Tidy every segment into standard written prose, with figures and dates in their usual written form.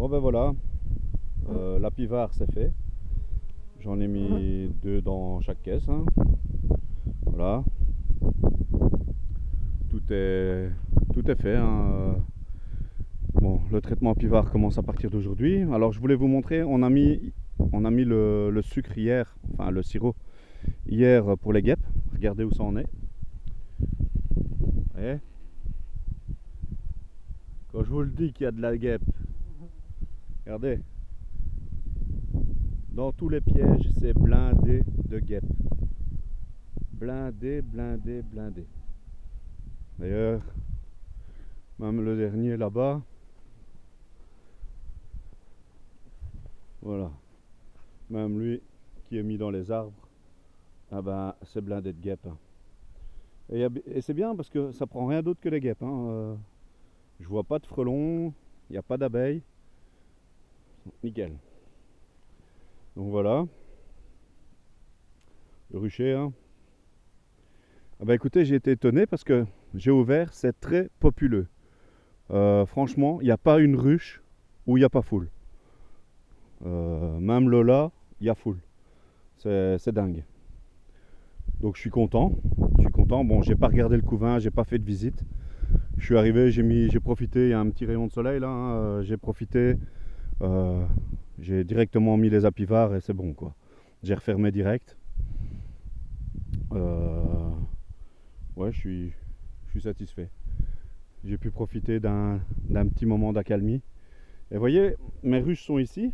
Bon ben voilà, la pivare c'est fait. J'en ai mis 2 dans chaque caisse, hein. Voilà. Tout est, tout est fait, hein. Bon, le traitement pivare commence à partir d'aujourd'hui. Alors je voulais vous montrer, on a mis le sucre hier, enfin le sirop hier pour les guêpes. Regardez où ça en est. Vous voyez, quand je vous le dis qu'il y a de la guêpe, regardez, dans tous les pièges, c'est blindé de guêpes. Blindé, blindé, blindé. D'ailleurs, même le dernier là-bas, voilà, même lui qui est mis dans les arbres, ah ben, c'est blindé de guêpes, hein. Et c'est bien parce que ça prend rien d'autre que les guêpes, hein. Je vois pas de frelons, il n'y a pas d'abeilles. Nickel. Donc voilà, le rucher, hein. Ah bah écoutez, j'ai été étonné parce que j'ai ouvert, c'est très populeux. Franchement, il n'y a pas une ruche où il n'y a pas foule. Même Lola, il y a foule. C'est dingue. Donc je suis content. Je suis content. Bon, j'ai pas regardé le couvain, j'ai pas fait de visite. Je suis arrivé, j'ai profité. Il y a un petit rayon de soleil là, hein. J'ai profité. euh, j'ai directement mis les apivars et c'est bon quoi. J'ai refermé direct. Euh, ouais, je suis satisfait. J'ai pu profiter d'un petit moment d'accalmie. Et vous voyez, mes ruches sont ici.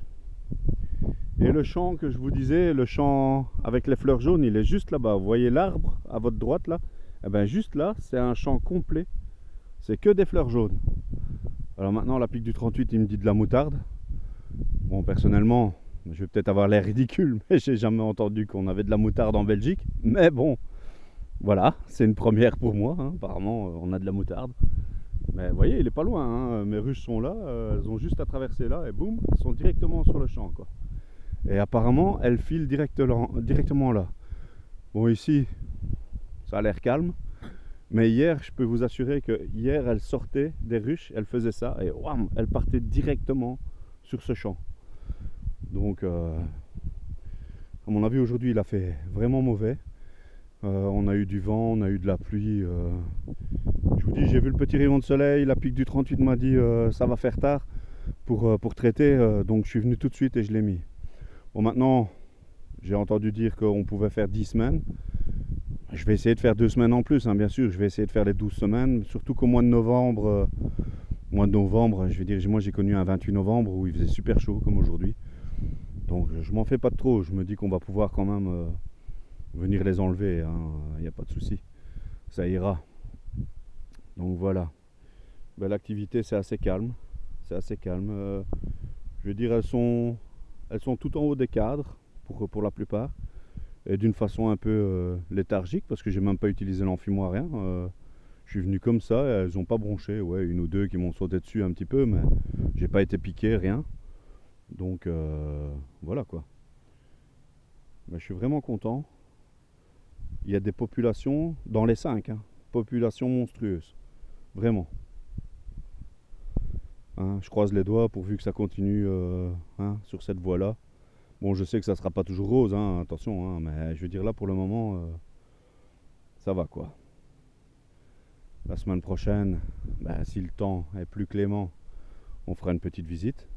Et le champ que je vous disais, le champ avec les fleurs jaunes, il est juste là-bas. Vous voyez l'arbre à votre droite là? Eh bien juste là, c'est un champ complet. C'est que des fleurs jaunes. Alors maintenant, la pique du 38, il me dit de la moutarde. Bon, personnellement, je vais peut-être avoir l'air ridicule, mais j'ai jamais entendu qu'on avait de la moutarde en Belgique. Mais bon, voilà, c'est une première pour moi, hein. Apparemment, on a de la moutarde. Mais vous voyez, il est pas loin, hein. Mes ruches sont là, elles ont juste à traverser là et boum, elles sont directement sur le champ, quoi. Et apparemment, elles filent directement là. Bon, ici, ça a l'air calme. Mais hier, je peux vous assurer que hier, elles sortaient des ruches, elles faisaient ça et wham, elles partaient directement sur ce champ. Donc, à mon avis, aujourd'hui, il a fait vraiment mauvais. On a eu du vent, on a eu de la pluie. Je vous dis, j'ai vu le petit rayon de soleil. La pique du 38 m'a dit ça va faire tard pour traiter. Donc, je suis venu tout de suite et je l'ai mis. Bon, maintenant, j'ai entendu dire qu'on pouvait faire 10 semaines. Je vais essayer de faire 2 semaines en plus, hein, bien sûr. Je vais essayer de faire les 12 semaines. Surtout qu'au mois de novembre, je vais dire, moi j'ai connu un 28 novembre où il faisait super chaud comme aujourd'hui. Donc je m'en fais pas trop. Je me dis qu'on va pouvoir quand même venir les enlever, hein. Il n'y a pas de souci. Ça ira. Donc voilà. Ben, l'activité c'est assez calme. C'est assez calme. Je veux dire, elles sont tout en haut des cadres pour la plupart. Et d'une façon un peu léthargique parce que j'ai même pas utilisé l'enfumoir, rien. Je suis venu comme ça, et elles ont pas bronché. Ouais, une ou deux qui m'ont sauté dessus un petit peu, mais j'ai pas été piqué, rien. Donc voilà quoi. Mais je suis vraiment content. Il y a des populations dans les 5, hein, populations monstrueuses, vraiment. Hein, je croise les doigts pourvu que ça continue hein, sur cette voie-là. Bon, je sais que ça sera pas toujours rose, hein, attention, hein, mais je veux dire là pour le moment, ça va quoi. La semaine prochaine, bah, si le temps est plus clément, on fera une petite visite.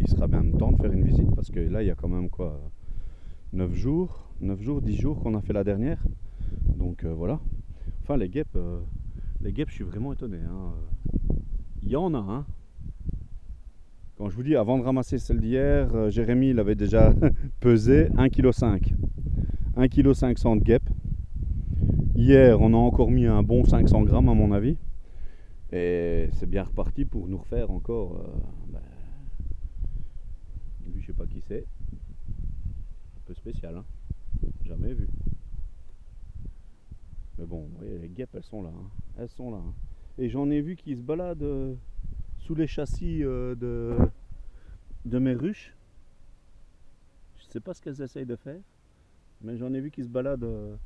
Il sera même temps de faire une visite parce que là, il y a quand même quoi, 9 jours, 10 jours qu'on a fait la dernière. Donc voilà. Enfin, les guêpes, je suis vraiment étonné, hein. Il y en a, hein. Quand je vous dis, avant de ramasser celle d'hier, Jérémy, il avait déjà pesé 1,5 kg. 1,5 kg de guêpes. Hier, on a encore mis un bon 500 grammes à mon avis. Et c'est bien reparti pour nous refaire encore. Lui, je sais pas qui c'est. Un peu spécial, hein. Jamais vu. Mais bon, vous voyez, les guêpes, elles sont là, hein. Elles sont là, hein. Et j'en ai vu qui se baladent sous les châssis de mes ruches. Je sais pas ce qu'elles essayent de faire, mais j'en ai vu qui se baladent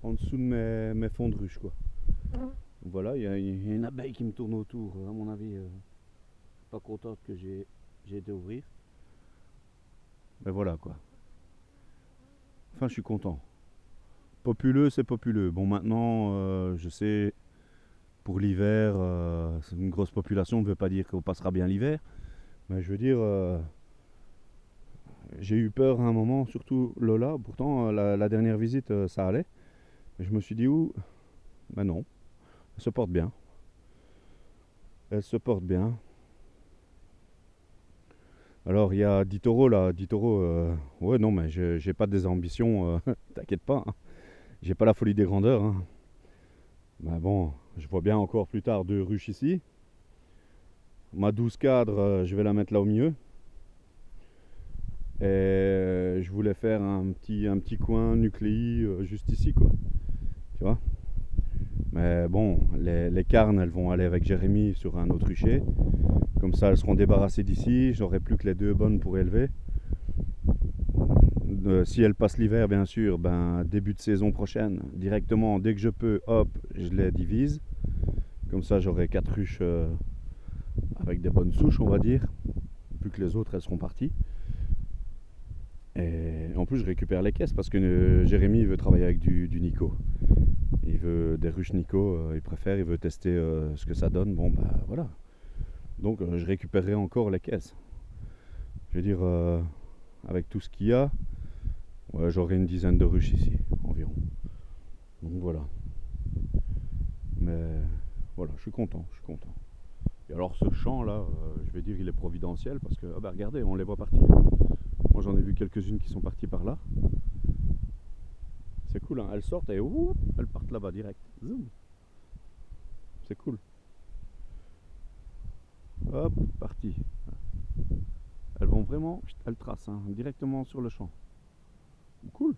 en dessous de mes fonds de ruche, quoi. Voilà, il y a une abeille qui me tourne autour, à mon avis, pas contente que j'ai été ouvrir. Mais voilà quoi. Enfin, je suis content. Populeux, c'est populeux. Bon, maintenant, je sais, pour l'hiver, c'est une grosse population ne veut pas dire qu'on passera bien l'hiver. Mais je veux dire, j'ai eu peur à un moment, surtout Lola. Pourtant, la dernière visite, ça allait. Mais je me suis dit, ouh, ben non, elle se porte bien. Elle se porte bien. Alors, il y a 10 taureaux là. 10 taureaux, ouais, non, mais j'ai pas des ambitions, t'inquiète pas, hein. J'ai pas la folie des grandeurs, hein. Mais bon, je vois bien encore plus tard 2 ruches ici. Ma 12 cadre, je vais la mettre là au milieu. Et je voulais faire un petit coin nucléi juste ici, quoi. Tu vois. Mais bon, les carnes, elles vont aller avec Jérémy sur un autre rucher. Comme ça, elles seront débarrassées d'ici. J'aurai plus que les 2 bonnes pour élever. Si elles passent l'hiver, bien sûr, ben, début de saison prochaine, directement, dès que je peux, hop, je les divise. Comme ça, j'aurai 4 ruches avec des bonnes souches, on va dire. Vu que les autres, elles seront parties. Et en plus, je récupère les caisses parce que Jérémy veut travailler avec du Nico. Il veut des ruches Nico, il préfère, il veut tester ce que ça donne. Bon, bah voilà. Donc, je récupérerai encore les caisses. Je veux dire, avec tout ce qu'il y a, ouais, j'aurai une dizaine de ruches ici, environ. Donc voilà. Mais voilà, je suis content, je suis content. Et alors, ce champ là, je vais dire, il est providentiel parce que, ah bah regardez, on les voit partir. Moi, j'en ai vu quelques-unes qui sont parties par là. C'est cool, hein. Elles sortent et elles partent là-bas direct. Zoom. C'est cool. Hop, parti. Elles vont vraiment, elles tracent, hein, directement sur le champ. Cool.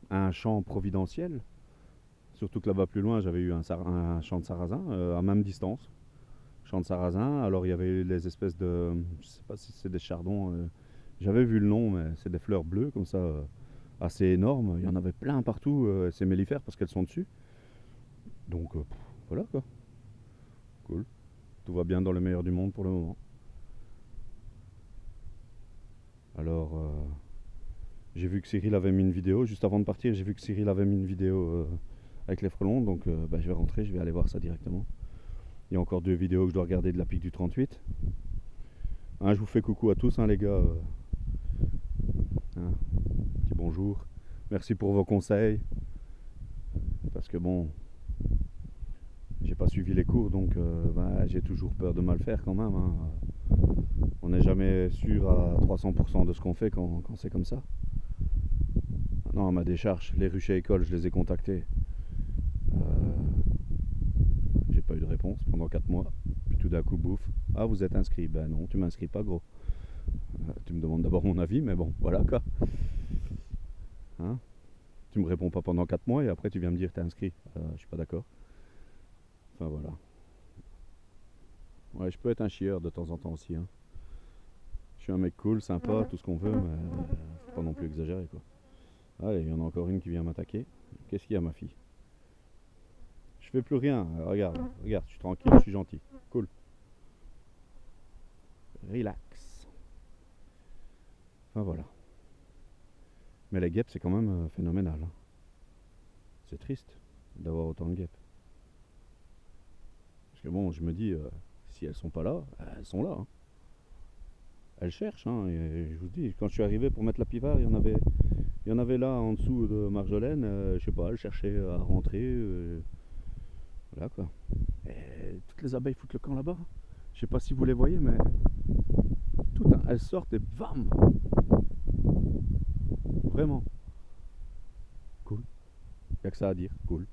Un champ providentiel. Surtout que là-bas plus loin, j'avais eu un champ de sarrasin à même distance. Champ de sarrasin. Alors il y avait les espèces de, je sais pas si c'est des chardons. J'avais vu le nom, mais c'est des fleurs bleues comme ça, assez énormes. Il y en avait plein partout. C'est mellifères parce qu'elles sont dessus. Donc voilà quoi. Cool. Tout va bien dans le meilleur du monde pour le moment. Alors, j'ai vu que Cyril avait mis une vidéo. Juste avant de partir, j'ai vu que Cyril avait mis une vidéo avec les frelons. Donc, bah, je vais rentrer, je vais aller voir ça directement. Il y a encore 2 vidéos que je dois regarder de la pique du 38. Hein, je vous fais coucou à tous, hein, les gars. Hein, petit bonjour. Merci pour vos conseils. Parce que bon, j'ai pas suivi les cours, donc bah, j'ai toujours peur de mal faire quand même, hein. On n'est jamais sûr à 300% de ce qu'on fait quand c'est comme ça. Non, ma décharge, les ruchers écoles, je les ai contactés. J'ai pas eu de réponse pendant 4 mois. Puis tout d'un coup, bouffe. Ah, vous êtes inscrit? Ben non, tu m'inscris pas, gros. Tu me demandes d'abord mon avis, mais bon, voilà quoi. Hein, tu me réponds pas pendant 4 mois et après tu viens me dire t'es inscrit. Je suis pas d'accord. Enfin voilà. Ouais, je peux être un chieur de temps en temps aussi, hein. Je suis un mec cool, sympa, tout ce qu'on veut, mais faut pas non plus exagérer quoi. Allez, il y en a encore une qui vient m'attaquer. Qu'est-ce qu'il y a, ma fille? Je fais plus rien. Regarde, regarde, je suis tranquille, je suis gentil. Cool. Relax. Enfin voilà. Mais les guêpes, c'est quand même phénoménal, hein. C'est triste d'avoir autant de guêpes. Parce que bon, je me dis, si elles sont pas là, elles sont là, hein. Elles cherchent, hein. Et je vous dis, quand je suis arrivé pour mettre la pivare, il y en avait là en dessous de Marjolaine. Je sais pas, elles cherchaient à rentrer. Voilà quoi. Et toutes les abeilles foutent le camp là-bas. Je sais pas si vous les voyez, mais toutes, hein, elles sortent et bam. Vraiment. Cool. Y a que ça à dire. Cool.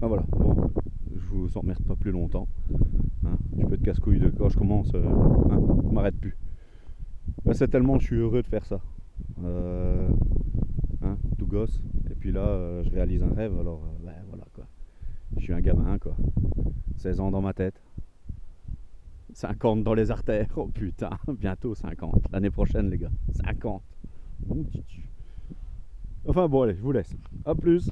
Ah voilà. Bon, je vous emmerde pas plus longtemps. Hein, je peux être casse-couille de quand je commence. Hein, je m'arrête plus. Bah, c'est tellement je suis heureux de faire ça. Hein, tout gosse. Et puis là, je réalise un rêve. Alors, ben voilà quoi. Je suis un gamin quoi. 16 ans dans ma tête. 50 dans les artères. Oh putain, bientôt 50. L'année prochaine, les gars. 50. Mon petit. Enfin bon, allez, je vous laisse. À plus.